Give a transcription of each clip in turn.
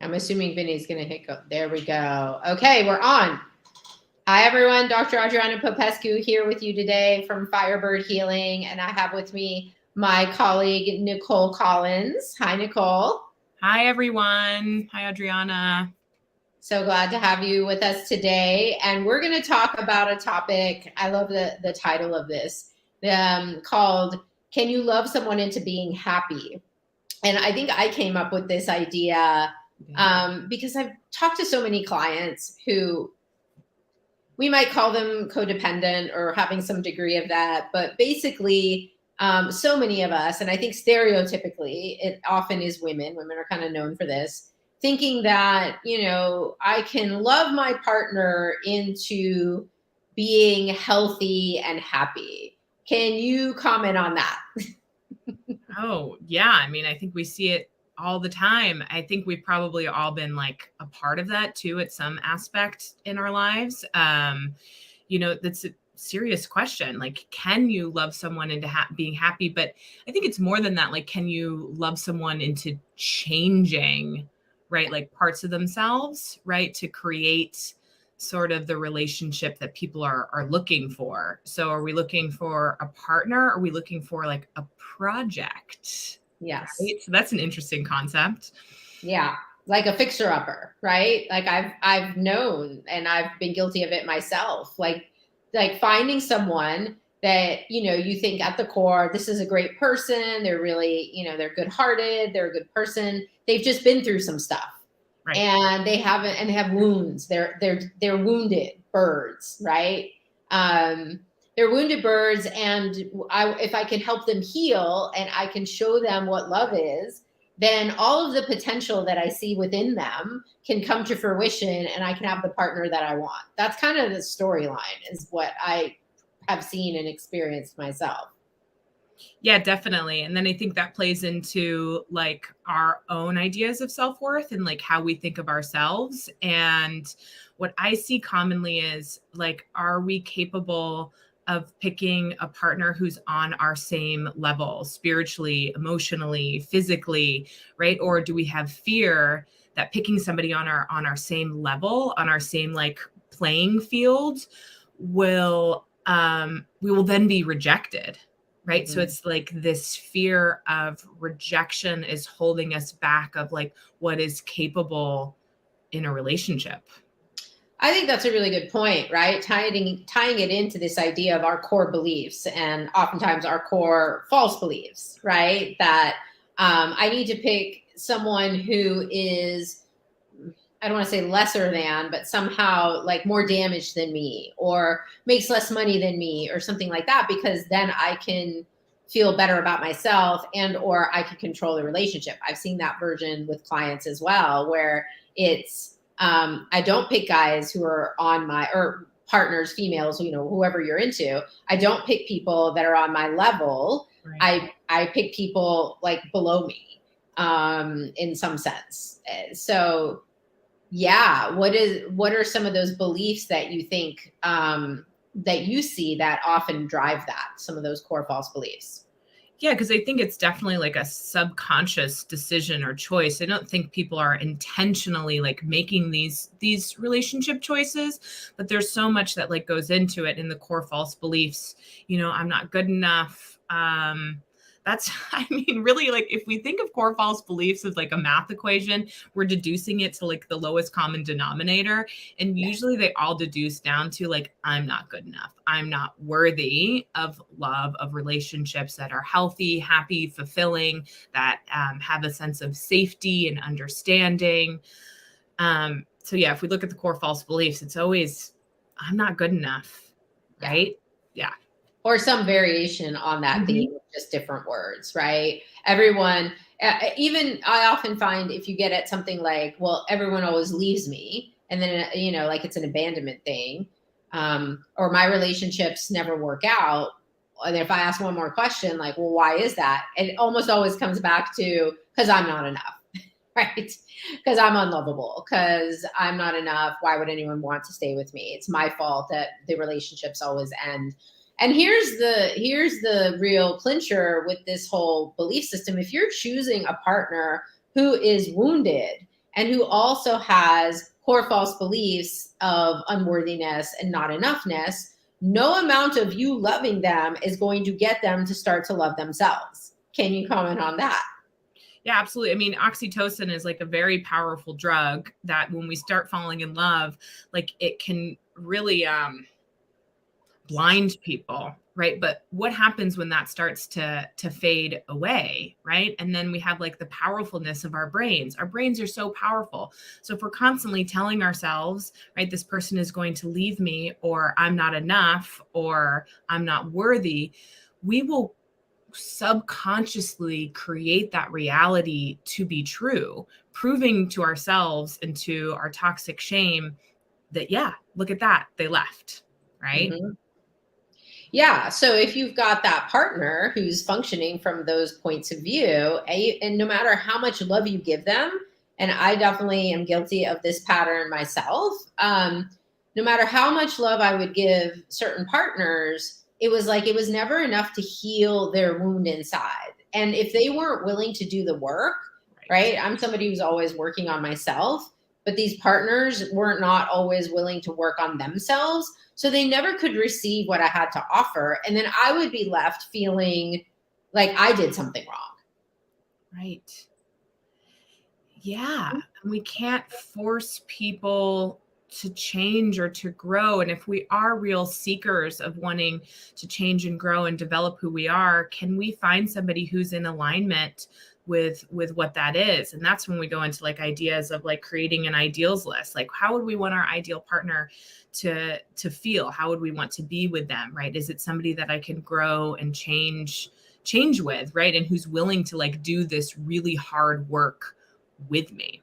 I'm assuming Vinny's going to hit go. There we go. Okay, we're on. Hi, everyone. Dr. Adriana Popescu here with you today from Firebird Healing. And I have with me my colleague, Nicole Collins. Hi, Nicole. Hi, everyone. Hi, Adriana. So glad to have you with us today. And we're going to talk about a topic, I love the title of this, called, Can You Love Someone Into Being Happy? And I think I came up with this idea because I've talked to so many clients who we might call them codependent or having some degree of that. But basically, so many of us, and I think stereotypically, it often is women. Women are kind of known for this, thinking that, I can love my partner into being healthy and happy. Can you comment on that? Oh, yeah. I mean, I think we see it all the time. I think we've probably all been like a part of that too at some aspect in our lives. That's a serious question. Like, can you love someone into being happy? But I think it's more than that. Like, can you love someone into changing, right? Like parts of themselves, right? To create sort of the relationship that people are looking for. So are we looking for a partner? Are we looking for like a project? Yes. Right? So that's an interesting concept. Yeah. Like a fixer-upper, right? Like I've known, and I've been guilty of it myself. Like finding someone that, you think at the core, this is a great person. They're really, they're good-hearted. They're a good person. They've just been through some stuff. Right. And they have wounds. They're wounded birds, right? They're wounded birds, and if I can help them heal and I can show them what love is, then all of the potential that I see within them can come to fruition, and I can have the partner that I want. That's kind of the storyline, is what I have seen and experienced myself. Yeah, definitely. And then I think that plays into like our own ideas of self-worth and like how we think of ourselves. And what I see commonly is like, are we capable of picking a partner who's on our same level, spiritually, emotionally, physically, right? Or do we have fear that picking somebody on our same level, on our same like playing field we will then be rejected? Right. Mm-hmm. So it's like this fear of rejection is holding us back of like what is capable in a relationship. I think that's a really good point, right? Tying it into this idea of our core beliefs, and oftentimes our core false beliefs, right? That I need to pick someone who is, I don't want to say lesser than, but somehow like more damaged than me, or makes less money than me, or something like that, because then I can feel better about myself, and or I can control the relationship. I've seen that version with clients as well, where it's I don't pick guys who are on my, or partners, females, whoever you're into. I don't pick people that are on my level. Right. I pick people like below me in some sense. So yeah, what are some of those beliefs that you think that you see that often drive that, some of those core false beliefs? Yeah, because I think it's definitely like a subconscious decision or choice. I don't think people are intentionally like making these relationship choices, but there's so much that like goes into it in the core false beliefs. I'm not good enough. Really, like if we think of core false beliefs as like a math equation, we're deducing it to like the lowest common denominator. And usually they all deduce down to like, I'm not good enough. I'm not worthy of love, of relationships that are healthy, happy, fulfilling, that have a sense of safety and understanding. So yeah, if we look at the core false beliefs, it's always, I'm not good enough, right? Yeah. Or some variation on that theme, just different words, right? Everyone, even I often find if you get at something like, well, everyone always leaves me, and then, like it's an abandonment thing, or my relationships never work out. And if I ask one more question, like, well, why is that? It almost always comes back to, because I'm not enough, right? Because I'm unlovable, because I'm not enough. Why would anyone want to stay with me? It's my fault that the relationships always end. And here's the real clincher with this whole belief system. If you're choosing a partner who is wounded, and who also has core false beliefs of unworthiness and not enoughness, no amount of you loving them is going to get them to start to love themselves. Can you comment on that? Yeah, absolutely. I mean, oxytocin is like a very powerful drug that when we start falling in love, like it can really blind people, right? But what happens when that starts to fade away, right? And then we have like the powerfulness of our brains. Our brains are so powerful. So if we're constantly telling ourselves, right, this person is going to leave me, or I'm not enough, or I'm not worthy, we will subconsciously create that reality to be true, proving to ourselves and to our toxic shame that, yeah, look at that, they left, right? Mm-hmm. Yeah. So if you've got that partner who's functioning from those points of view, and no matter how much love you give them, and I definitely am guilty of this pattern myself, no matter how much love I would give certain partners, it was like it was never enough to heal their wound inside. And if they weren't willing to do the work, right? I'm somebody who's always working on myself, but these partners were not always willing to work on themselves. So they never could receive what I had to offer. And then I would be left feeling like I did something wrong. Right. Yeah. And we can't force people to change or to grow. And if we are real seekers of wanting to change and grow and develop who we are, can we find somebody who's in alignment with what that is? And that's when we go into like ideas of like creating an ideals list. Like, how would we want our ideal partner to feel? How would we want to be with them? Right? Is it somebody that I can grow and change with, right? And who's willing to like do this really hard work with me?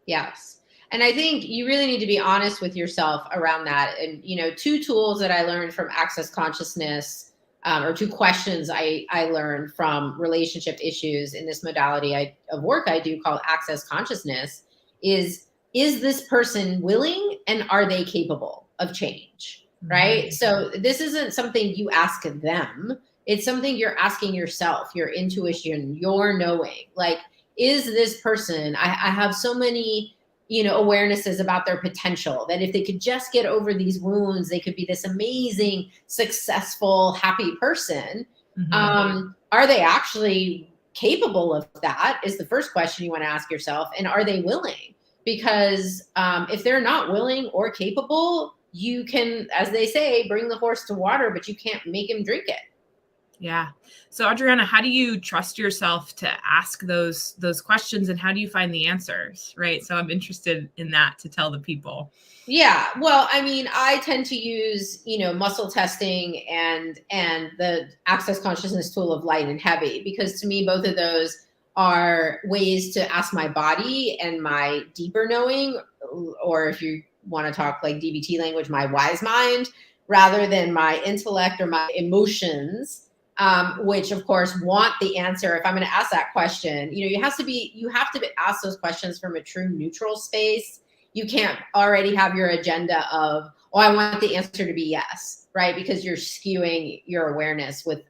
Yes. And I think you really need to be honest with yourself around that. And, two tools that I learned from Access Consciousness, or two questions I learned from relationship issues in this modality of work I do called Access Consciousness is this person willing and are they capable of change? Right. Mm-hmm. So this isn't something you ask them. It's something you're asking yourself, your intuition, your knowing. Like, is this person, I have so many, awarenesses about their potential that if they could just get over these wounds, they could be this amazing, successful, happy person. Mm-hmm. Are they actually capable of that is the first question you want to ask yourself. And are they willing? Because if they're not willing or capable, you can, as they say, bring the horse to water, but you can't make him drink it. Yeah. So Adriana, how do you trust yourself to ask those questions, and how do you find the answers? Right. So I'm interested in that to tell the people. Yeah. Well, I mean, I tend to use, muscle testing and the Access Consciousness tool of light and heavy, because to me, both of those are ways to ask my body and my deeper knowing, or if you want to talk like DBT language, my wise mind, rather than my intellect or my emotions, which of course want the answer. If I'm going to ask that question, you have to ask those questions from a true neutral space. You can't already have your agenda of, oh, I want the answer to be yes, right? Because you're skewing your awareness with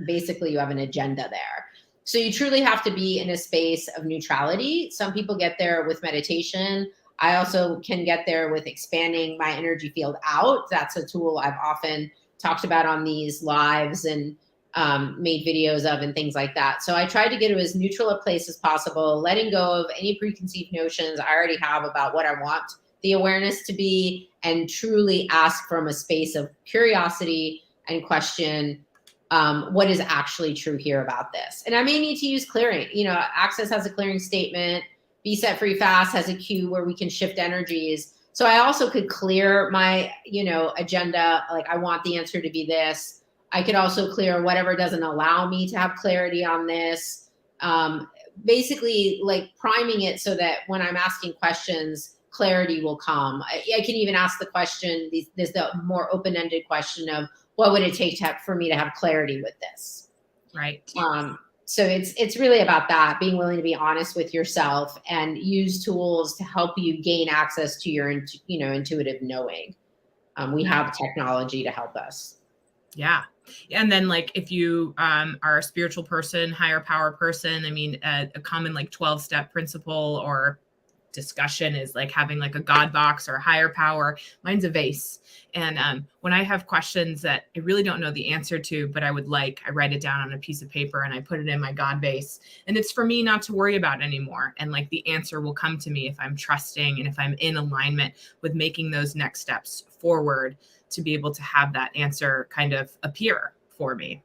basically you have an agenda there. So you truly have to be in a space of neutrality. Some people get there with meditation. I also can get there with expanding my energy field out. That's a tool I've often talked about on these lives and made videos of and things like that. So I try to get to as neutral a place as possible, letting go of any preconceived notions I already have about what I want the awareness to be, and truly ask from a space of curiosity and question what is actually true here about this. And I may need to use clearing. Access has a clearing statement. Be Set Free Fast has a cue where we can shift energies. So I also could clear my, agenda. Like, I want the answer to be this. I could also clear whatever doesn't allow me to have clarity on this. Basically, like priming it so that when I'm asking questions, clarity will come. I can even ask the question, there's the more open-ended question of, what would it take for me to have clarity with this? Right. So it's really about that, being willing to be honest with yourself and use tools to help you gain access to your, intuitive knowing. We have technology to help us. Yeah. And then like, if you are a spiritual person, higher power person, I mean, a common like 12-step principle or discussion is like having like a God box or a higher power. Mine's a vase. And when I have questions that I really don't know the answer to, but I write it down on a piece of paper and I put it in my God vase. And it's for me not to worry about anymore. And like the answer will come to me if I'm trusting and if I'm in alignment with making those next steps forward to be able to have that answer kind of appear for me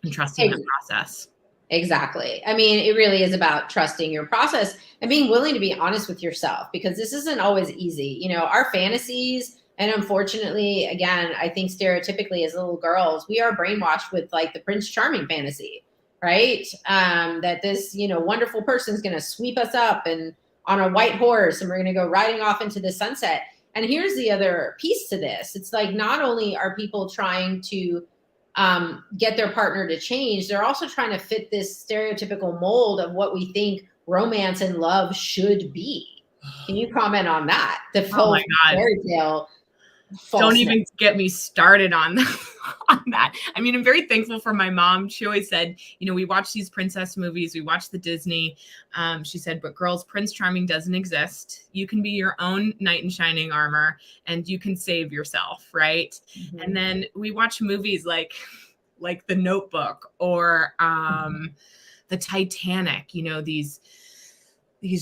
and trusting that process. Exactly. I mean, it really is about trusting your process and being willing to be honest with yourself, because this isn't always easy. You know, our fantasies, and unfortunately, again, I think stereotypically as little girls, we are brainwashed with like the Prince Charming fantasy, right? That this, you know, wonderful person's going to sweep us up and on a white horse and we're going to go riding off into the sunset. And here's the other piece to this. It's like, not only are people trying to get their partner to change, they're also trying to fit this stereotypical mold of what we think romance and love should be. Can you comment on that? The full fairy tale. Don't even get me started on that. I mean, I'm very thankful for my mom. She always said, you know, we watch these princess movies, we watch the Disney. She said, but girls, Prince Charming doesn't exist. You can be your own knight in shining armor and you can save yourself, right? Mm-hmm. And then we watch movies like The Notebook or the Titanic, you know, these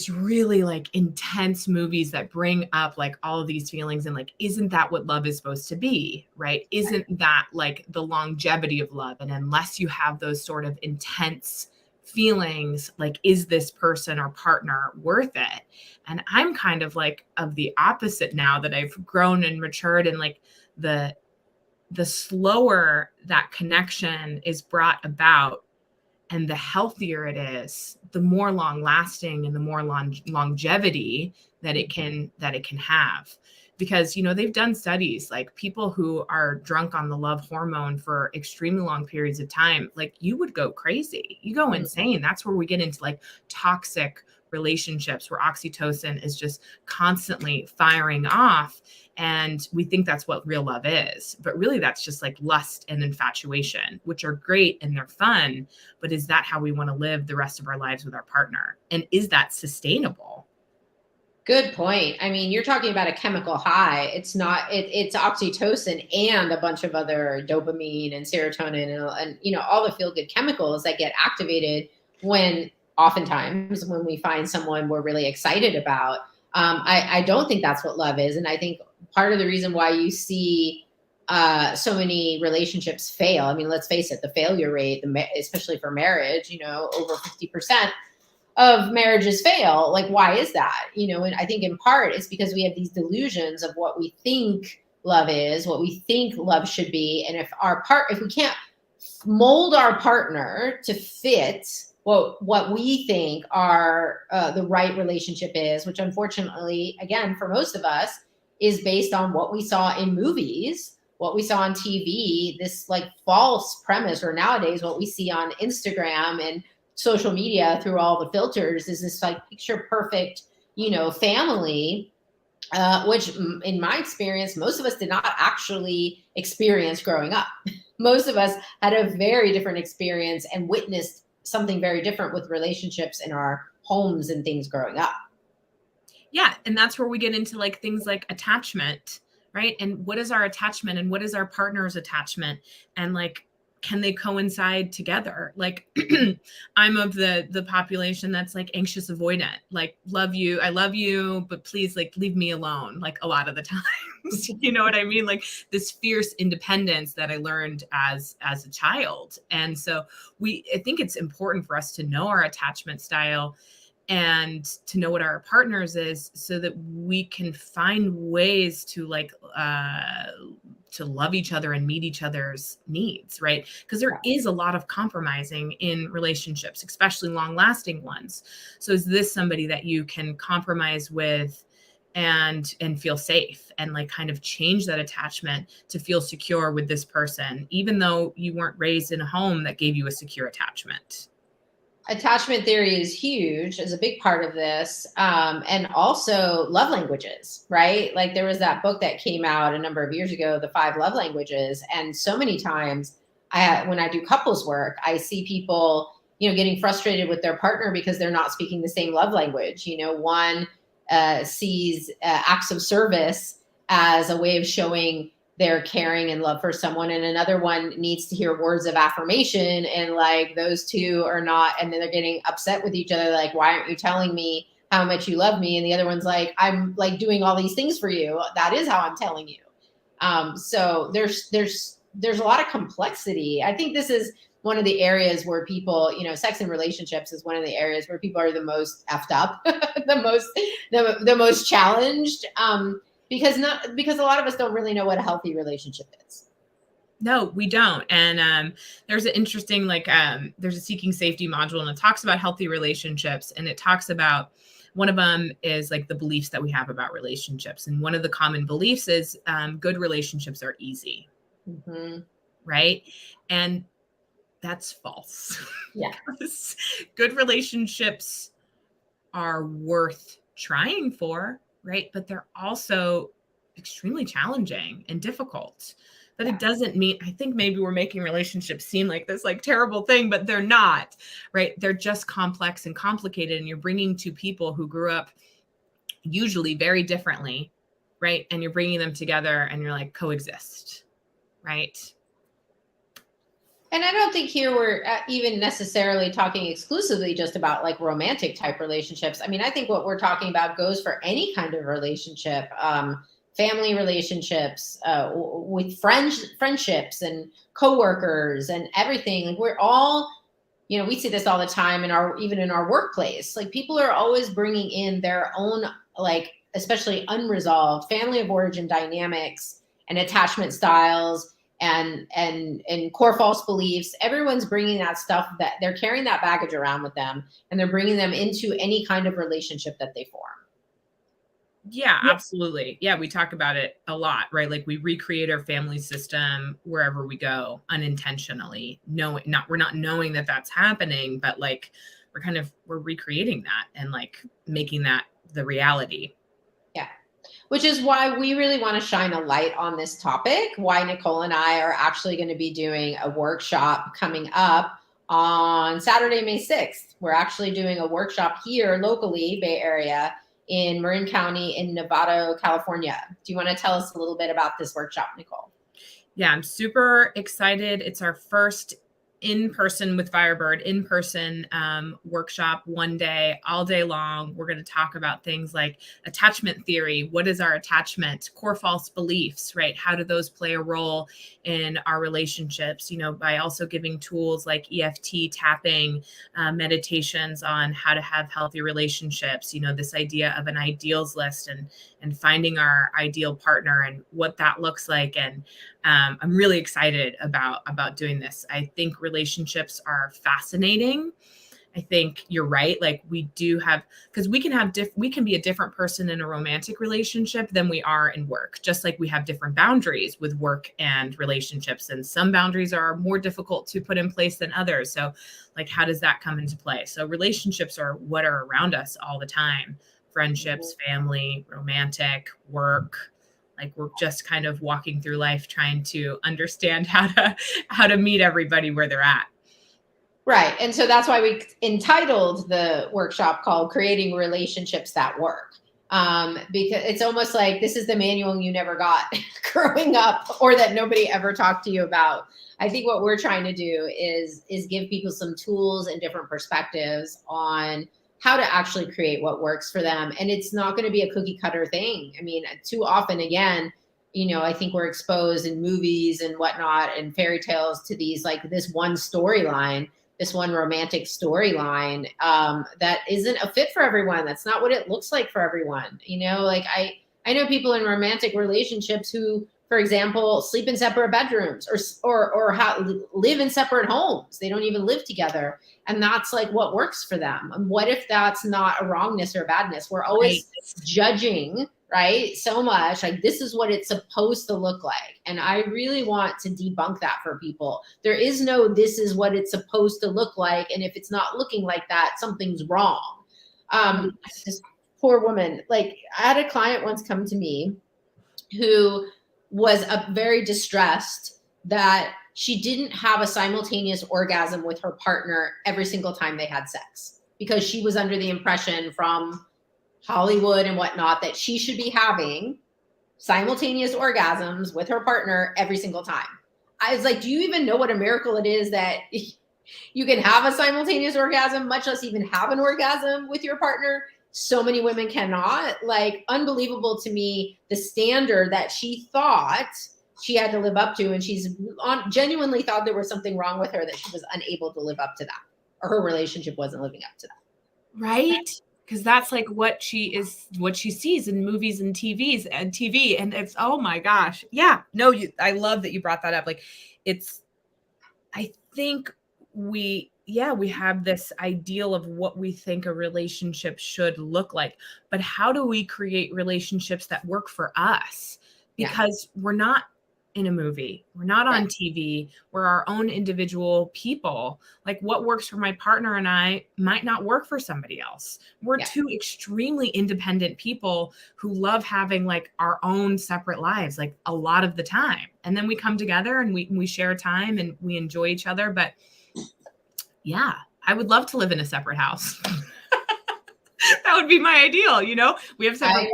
really like intense movies that bring up like all of these feelings and like, isn't that what love is supposed to be, right? Isn't that like the longevity of love? And unless you have those sort of intense feelings, like, is this person or partner worth it? And I'm kind of like of the opposite now that I've grown and matured, and like the slower that connection is brought about and the healthier it is, the more long lasting and the more longevity that it can have. Because, you know, they've done studies like people who are drunk on the love hormone for extremely long periods of time, like you would go crazy, you go insane. That's where we get into like toxic relationships where oxytocin is just constantly firing off. And we think that's what real love is. But really, that's just like lust and infatuation, which are great and they're fun. But is that how we want to live the rest of our lives with our partner? And is that sustainable? Good point. I mean, you're talking about a chemical high. It's not, it's oxytocin and a bunch of other dopamine and serotonin and you know, all the feel-good chemicals that get activated when oftentimes when we find someone we're really excited about. I don't think that's what love is. And I think part of the reason why you see so many relationships fail, I mean, let's face it, the failure rate, especially for marriage, you know, over 50% of marriages fail. Like, why is that? You know, and I think in part it's because we have these delusions of what we think love is, what we think love should be. And if we can't mold our partner to fit what we think are the right relationship is, which unfortunately, again, for most of us, is based on what we saw in movies, what we saw on TV, this like false premise, or nowadays what we see on Instagram and social media through all the filters is this like picture perfect, you know, family, which in my experience, most of us did not actually experience growing up. Most of us had a very different experience and witnessed something very different with relationships in our homes and things growing up. Yeah. And that's where we get into like things like attachment, right? And what is our attachment and what is our partner's attachment? And like, can they coincide together? Like I'm of the population that's like anxious avoidant, like I love you, but please like leave me alone. Like a lot of the times, you know what I mean? Like this fierce independence that I learned as a child. And so I think it's important for us to know our attachment style and to know what our partners is so that we can find ways to like, to love each other and meet each other's needs, right? Because there is a lot of compromising in relationships, especially long-lasting ones. So is this somebody that you can compromise with and feel safe and like kind of change that attachment to feel secure with this person, even though you weren't raised in a home that gave you a secure attachment? Attachment theory is huge, is a big part of this. And also love languages, right? Like there was that book that came out a number of years ago, The 5 Love Languages. And so many times when I do couples work, I see people, you know, getting frustrated with their partner because they're not speaking the same love language. You know, one sees acts of service as a way of showing their caring and love for someone, and another one needs to hear words of affirmation, and like those two are not, and then they're getting upset with each other, like, why aren't you telling me how much you love me? And the other one's like, I'm like doing all these things for you, that is how I'm telling you. So there's a lot of complexity. I think this is one of the areas where people, sex and relationships is one of the areas where people are the most effed up, the most challenged. Because a lot of us don't really know what a healthy relationship is. No, we don't. And there's an interesting, there's a seeking safety module, and it talks about healthy relationships. And it talks about, one of them is like the beliefs that we have about relationships. And one of the common beliefs is good relationships are easy. Mm-hmm. Right. And that's false. Yeah. Good relationships are worth trying for, right? But they're also extremely challenging and difficult. But it doesn't mean, I think maybe we're making relationships seem like this like terrible thing, but they're not, right? They're just complex and complicated. And you're bringing two people who grew up usually very differently, right? And you're bringing them together and you're like, coexist, right? And I don't think here we're even necessarily talking exclusively just about like romantic type relationships. I mean, I think what we're talking about goes for any kind of relationship, family relationships, with friendships and coworkers and everything. Like we're all, we see this all the time even in our workplace. Like people are always bringing in their own, like, especially unresolved family of origin dynamics and attachment styles and core false beliefs. Everyone's bringing that stuff, that they're carrying that baggage around with them, and they're bringing them into any kind of relationship that they form. Yeah, absolutely. Yeah, we talk about it a lot, right? Like we recreate our family system wherever we go unintentionally. We're not knowing that that's happening, but like we're recreating that and like making that the reality. Yeah. Which is why we really want to shine a light on this topic, why Nicole and I are actually going to be doing a workshop coming up on Saturday, May 6th. We're actually doing a workshop here locally, Bay Area, in Marin County in Novato, California. Do you want to tell us a little bit about this workshop, Nicole? Yeah, I'm super excited. It's our first in-person with Firebird, in-person workshop, one day, all day long. We're going to talk about things like attachment theory. What is our attachment? Core false beliefs, right? How do those play a role in our relationships? By also giving tools like EFT tapping, meditations on how to have healthy relationships, this idea of an ideals list and finding our ideal partner and what that looks like. And I'm really excited about doing this. I think relationships are fascinating. I think you're right. Like we do have, because we can be a different person in a romantic relationship than we are in work, just like we have different boundaries with work and relationships. And some boundaries are more difficult to put in place than others. So like, how does that come into play? So relationships are what are around us all the time. Friendships, family, romantic, work. Like we're just kind of walking through life trying to understand how to meet everybody where they're at. Right. And so that's why we entitled the workshop called Creating Relationships That Work. Because it's almost like this is the manual you never got growing up or that nobody ever talked to you about. I think what we're trying to do is give people some tools and different perspectives on how to actually create what works for them. And it's not going to be a cookie cutter thing. I mean, too often, again, I think we're exposed in movies and whatnot and fairy tales to these, like this one storyline, this one romantic storyline that isn't a fit for everyone. That's not what it looks like for everyone. Like I know people in romantic relationships who, for example, sleep in separate bedrooms or live in separate homes. They don't even live together. And that's like what works for them. And what if that's not a wrongness or a badness? We're always judging, right? So much like this is what it's supposed to look like. And I really want to debunk that for people. There is no, this is what it's supposed to look like. And if it's not looking like that, something's wrong. This poor woman, like I had a client once come to me who was very distressed that she didn't have a simultaneous orgasm with her partner every single time they had sex, because she was under the impression from Hollywood and whatnot, that she should be having simultaneous orgasms with her partner every single time. I was like, do you even know what a miracle it is that you can have a simultaneous orgasm, much less even have an orgasm with your partner? So many women cannot. Like, unbelievable to me, the standard that she thought she had to live up to. And she's genuinely thought there was something wrong with her, that she was unable to live up to that, or her relationship wasn't living up to that. Right. Because that's like what she sees in movies and TV. And it's, oh my gosh. Yeah. No, I love that you brought that up. Like, I think we have this ideal of what we think a relationship should look like, but how do we create relationships that work for us? Because we're not in a movie, we're not on TV, we're our own individual people. Like, what works for my partner and I might not work for somebody else. We're two extremely independent people who love having like our own separate lives, like a lot of the time. And then we come together and we share time and we enjoy each other. But yeah, I would love to live in a separate house. That would be my ideal, we have separate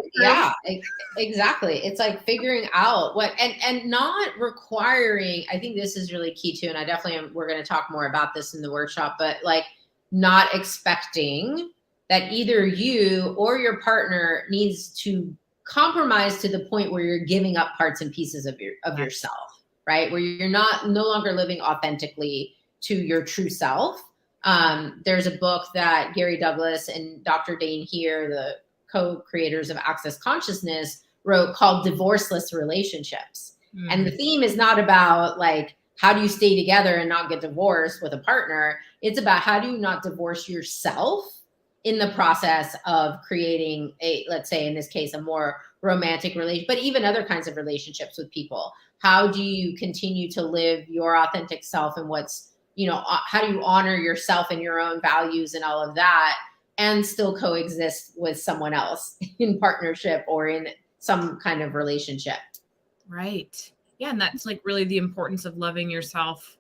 exactly. It's like figuring out what, and not requiring, I think this is really key too. And I definitely we're going to talk more about this in the workshop, but like, not expecting that either you or your partner needs to compromise to the point where you're giving up parts and pieces of yourself, right? Where you're no longer living authentically to your true self. There's a book that Gary Douglas and Dr. Dane Heer, the co-creators of Access Consciousness, wrote, called Divorceless Relationships. And the theme is not about like, how do you stay together and not get divorced with a partner? It's about how do you not divorce yourself in the process of creating let's say in this case, a more romantic relationship, but even other kinds of relationships with people. How do you continue to live your authentic self, and how do you honor yourself and your own values and all of that, and still coexist with someone else in partnership or in some kind of relationship? Right. Yeah. And that's like really the importance of loving yourself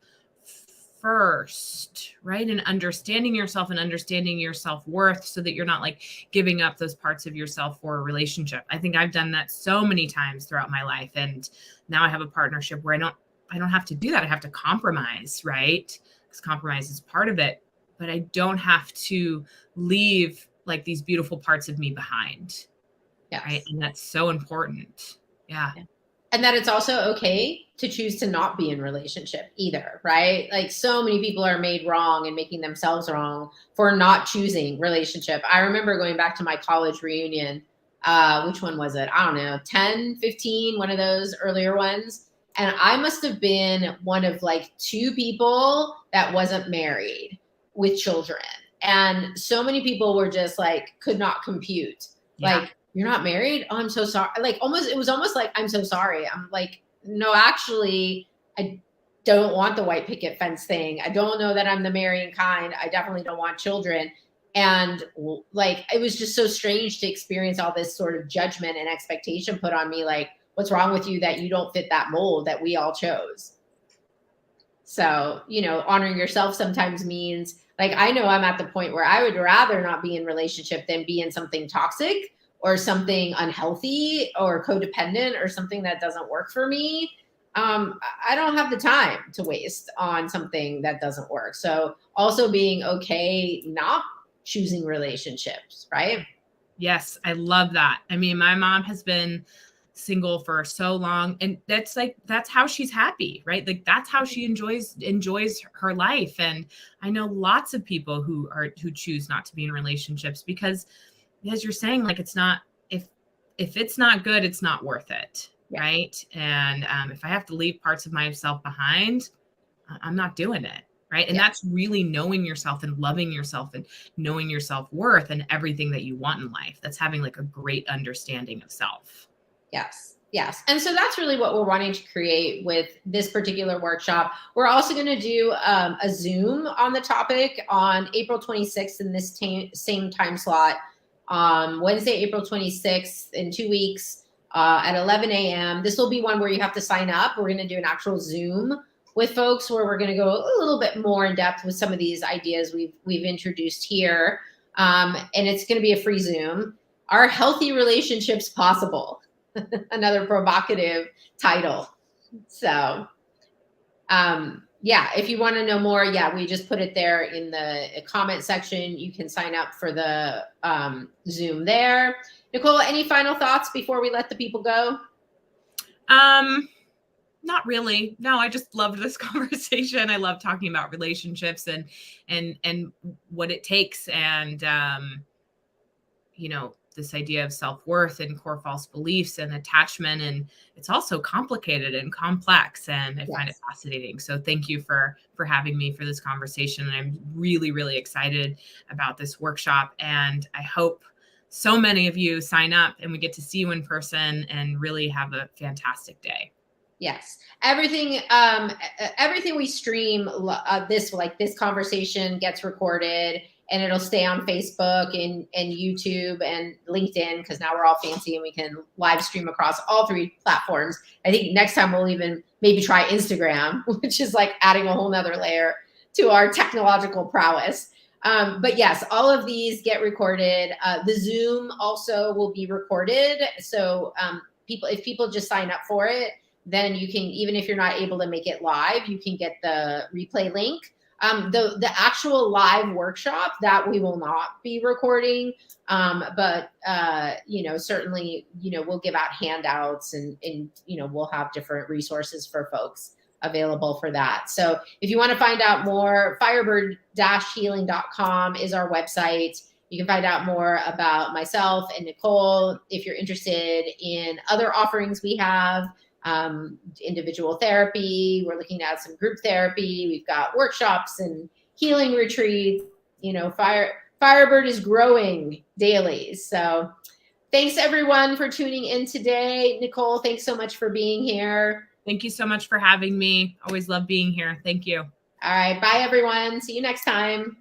first, right? And understanding yourself and understanding your self-worth, so that you're not like giving up those parts of yourself for a relationship. I think I've done that so many times throughout my life. And now I have a partnership where I don't have to do that. I have to compromise, right? Because compromise is part of it, but I don't have to leave like these beautiful parts of me behind. Yes. Right. And that's so important. Yeah. And that it's also okay to choose to not be in relationship either, right? Like, so many people are made wrong and making themselves wrong for not choosing relationship. I remember going back to my college reunion. Which one was it? I don't know, 10, 15, one of those earlier ones. And I must have been one of like 2 people that wasn't married with children. And so many people were just like, could not compute. Yeah. Like, you're not married? Oh, I'm so sorry. Like, it was almost like, I'm so sorry. I'm like, no, actually, I don't want the white picket fence thing. I don't know that I'm the marrying kind. I definitely don't want children. And like, it was just so strange to experience all this sort of judgment and expectation put on me. Like, what's wrong with you that you don't fit that mold that we all chose? So, honoring yourself sometimes means, like, I know I'm at the point where I would rather not be in relationship than be in something toxic or something unhealthy or codependent or something that doesn't work for me. I don't have the time to waste on something that doesn't work. So also being okay not choosing relationships, right? Yes, I love that. I mean, my mom has been single for so long, and that's how she's happy, right? Like, that's how she enjoys her life. And I know lots of people who choose not to be in relationships because, as you're saying, like, it's not, if it's not good, it's not worth it. Yeah. Right. And if I have to leave parts of myself behind, I'm not doing it. Right. And that's really knowing yourself and loving yourself and knowing your self-worth and everything that you want in life. That's having like a great understanding of self. Yes. Yes. And so that's really what we're wanting to create with this particular workshop. We're also going to do a Zoom on the topic on April 26th in this same time slot. Wednesday, April 26th, in 2 weeks at 11 a.m. This will be one where you have to sign up. We're going to do an actual Zoom with folks where we're going to go a little bit more in depth with some of these ideas we've introduced here. And it's going to be a free Zoom. Are healthy relationships possible? Another provocative title. So, yeah, if you want to know more, yeah, we just put it there in the comment section. You can sign up for the Zoom there. Nicole, any final thoughts before we let the people go? Not really. No, I just loved this conversation. I love talking about relationships and what it takes, and this idea of self-worth and core false beliefs and attachment, and it's also complicated and complex, and I find it fascinating. So thank you for having me for this conversation, and I'm really, really excited about this workshop, and I hope so many of you sign up and we get to see you in person and really have a fantastic day. Yes, everything we stream, this conversation gets recorded, and it'll stay on Facebook and YouTube and LinkedIn, because now we're all fancy and we can live stream across all 3 platforms. I think next time we'll even maybe try Instagram, which is like adding a whole nother layer to our technological prowess. But yes, all of these get recorded. The Zoom also will be recorded. So if people just sign up for it, then you can, even if you're not able to make it live, you can get the replay link. The actual live workshop, that we will not be recording, but certainly, we'll give out handouts, and we'll have different resources for folks available for that. So if you want to find out more, firebird-healing.com is our website. You can find out more about myself and Nicole. If you're interested in other offerings we have, individual therapy, we're looking at some group therapy, we've got workshops and healing retreats. Firebird is growing daily. So thanks everyone for tuning in today. Nicole, thanks so much for being here. Thank you so much for having me. Always love being here. Thank you. All right, bye everyone. See you next time.